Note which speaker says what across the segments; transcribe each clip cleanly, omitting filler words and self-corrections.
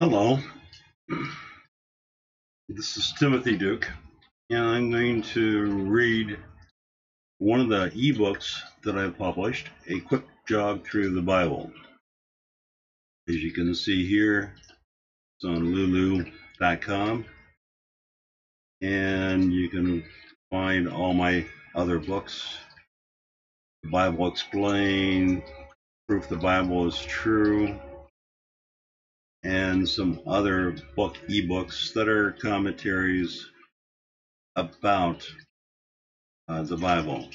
Speaker 1: Hello, this is Timothy Duke, and I'm going to read one of the ebooks that I published, A Quick Jog Through the Bible. As you can see here, it's on lulu.com, and you can find all my other books, The Bible Explained, Proof the Bible is True, and some other ebooks that are commentaries about the Bible.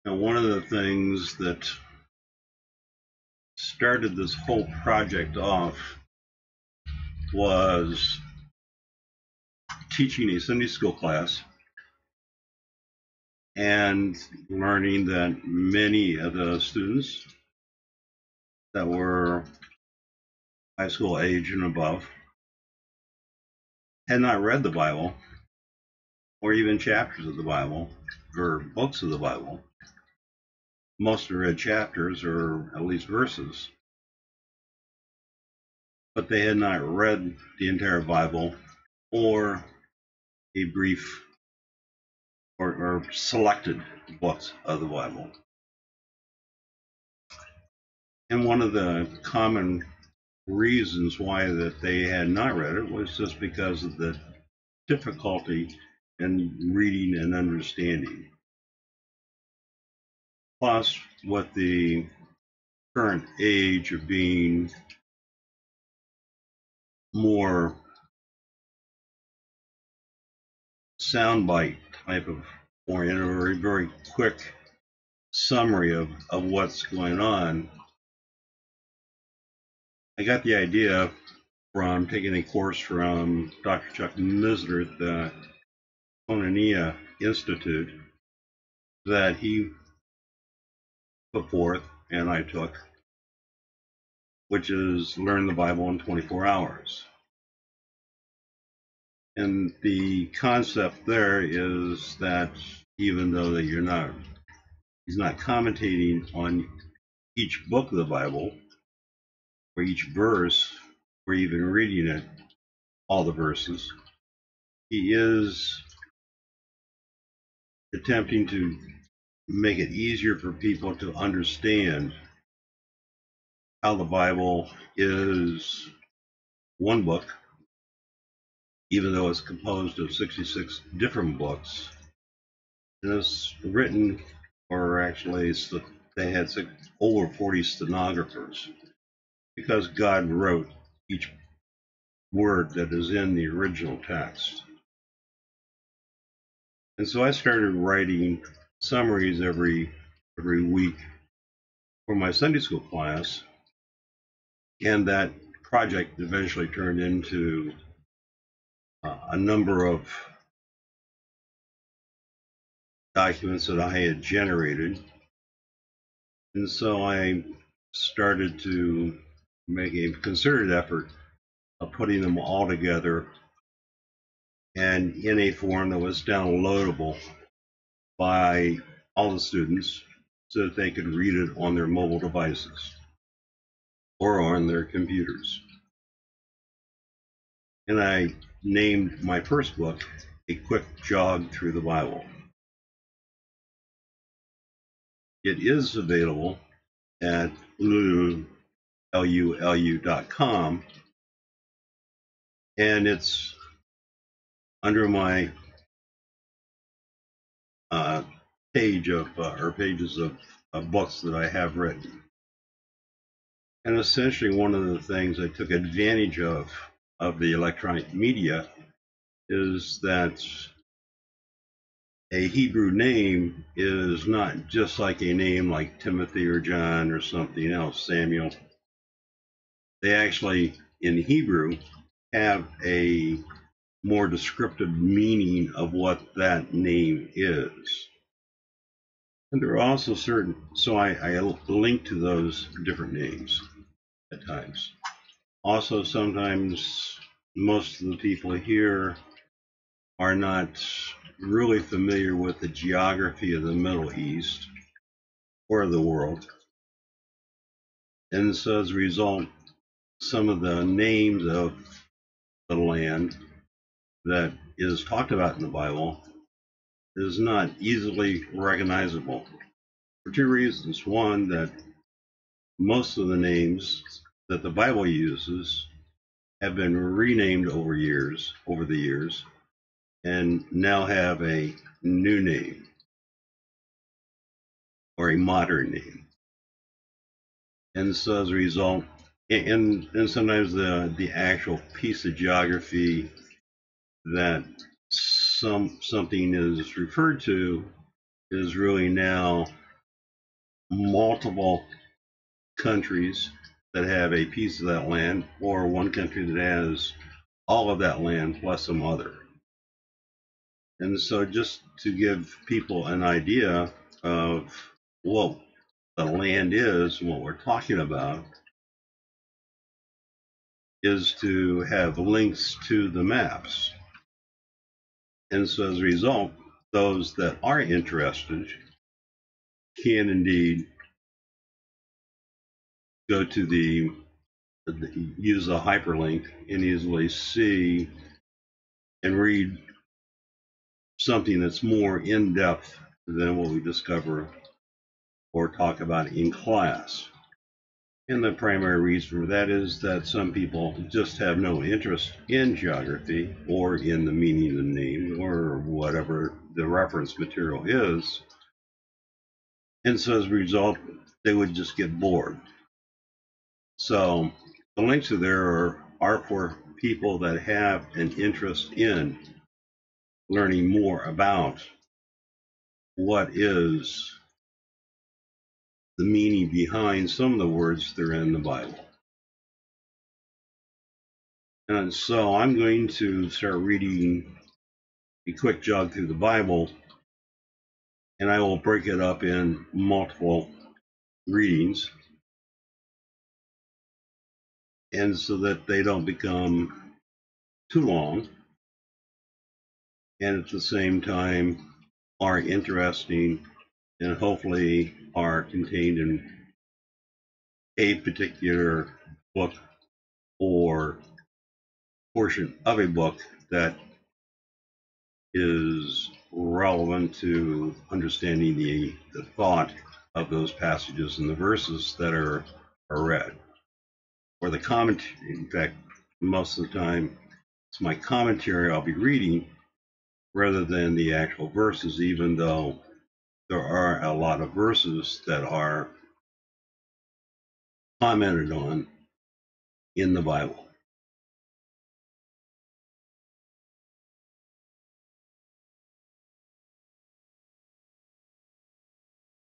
Speaker 1: Now, one of the things that started this whole project off was teaching a Sunday school class and learning that many of the students that were high school age and above had not read the Bible or even chapters of the Bible or books of the Bible. Most had read chapters or at least verses, but they had not read the entire Bible or a brief or selected books of the Bible. And one of the common reasons why that they had not read it was just because of the difficulty in reading and understanding. Plus, with the current age of being more soundbite type of, or in a very, very quick summary of what's going on, I got the idea from taking a course from Dr. Chuck Missler at the Koinonia Institute that he put forth and I took, which is Learn the Bible in 24 hours. And the concept there is that even though that he's not commentating on each book of the Bible or each verse or even reading it, all the verses, he is attempting to make it easier for people to understand how the Bible is one book, even though it's composed of 66 different books. And it's written, or actually they had over 40 stenographers, because God wrote each word that is in the original text. And so I started writing summaries every week for my Sunday school class, and that project eventually turned into a number of documents that I had generated. And so I started to make a concerted effort of putting them all together and in a form that was downloadable by all the students so that they could read it on their mobile devices or on their computers. And I named my first book, A Quick Jog Through the Bible. It is available at lulu.com, and it's under my page of or pages of books that I have written. And essentially, one of the things I took advantage of the electronic media is that a Hebrew name is not just like a name like Timothy or John or something else, Samuel. They actually, in Hebrew, have a more descriptive meaning of what that name is. And there are also certain, so I link to those different names at times. Also, sometimes most of the people here are not really familiar with the geography of the Middle East or the world. And so as a result, some of the names of the land that is talked about in the Bible is not easily recognizable for two reasons. One, that most of the names that the Bible uses have been renamed over the years, and now have a new name or a modern name. And so as a result, and sometimes the actual piece of geography that something is referred to is really now multiple countries that have a piece of that land, or one country that has all of that land plus some other. And so just to give people an idea of what the land is and what we're talking about, is to have links to the maps. And so as a result, those that are interested can indeed go to use a hyperlink and easily see and read something that's more in depth than what we discover or talk about in class. And the primary reason for that is that some people just have no interest in geography or in the meaning of the name or whatever the reference material is. And so as a result, they would just get bored. So the links are for people that have an interest in learning more about what is the meaning behind some of the words that are in the Bible. And so I'm going to start reading a quick jog through the Bible, and I will break it up in multiple readings, and so that they don't become too long, and at the same time are interesting and hopefully are contained in a particular book or portion of a book that is relevant to understanding the thought of those passages and the verses that are read. Or the commentary, in fact, most of the time, it's my commentary I'll be reading rather than the actual verses, even though there are a lot of verses that are commented on in the Bible.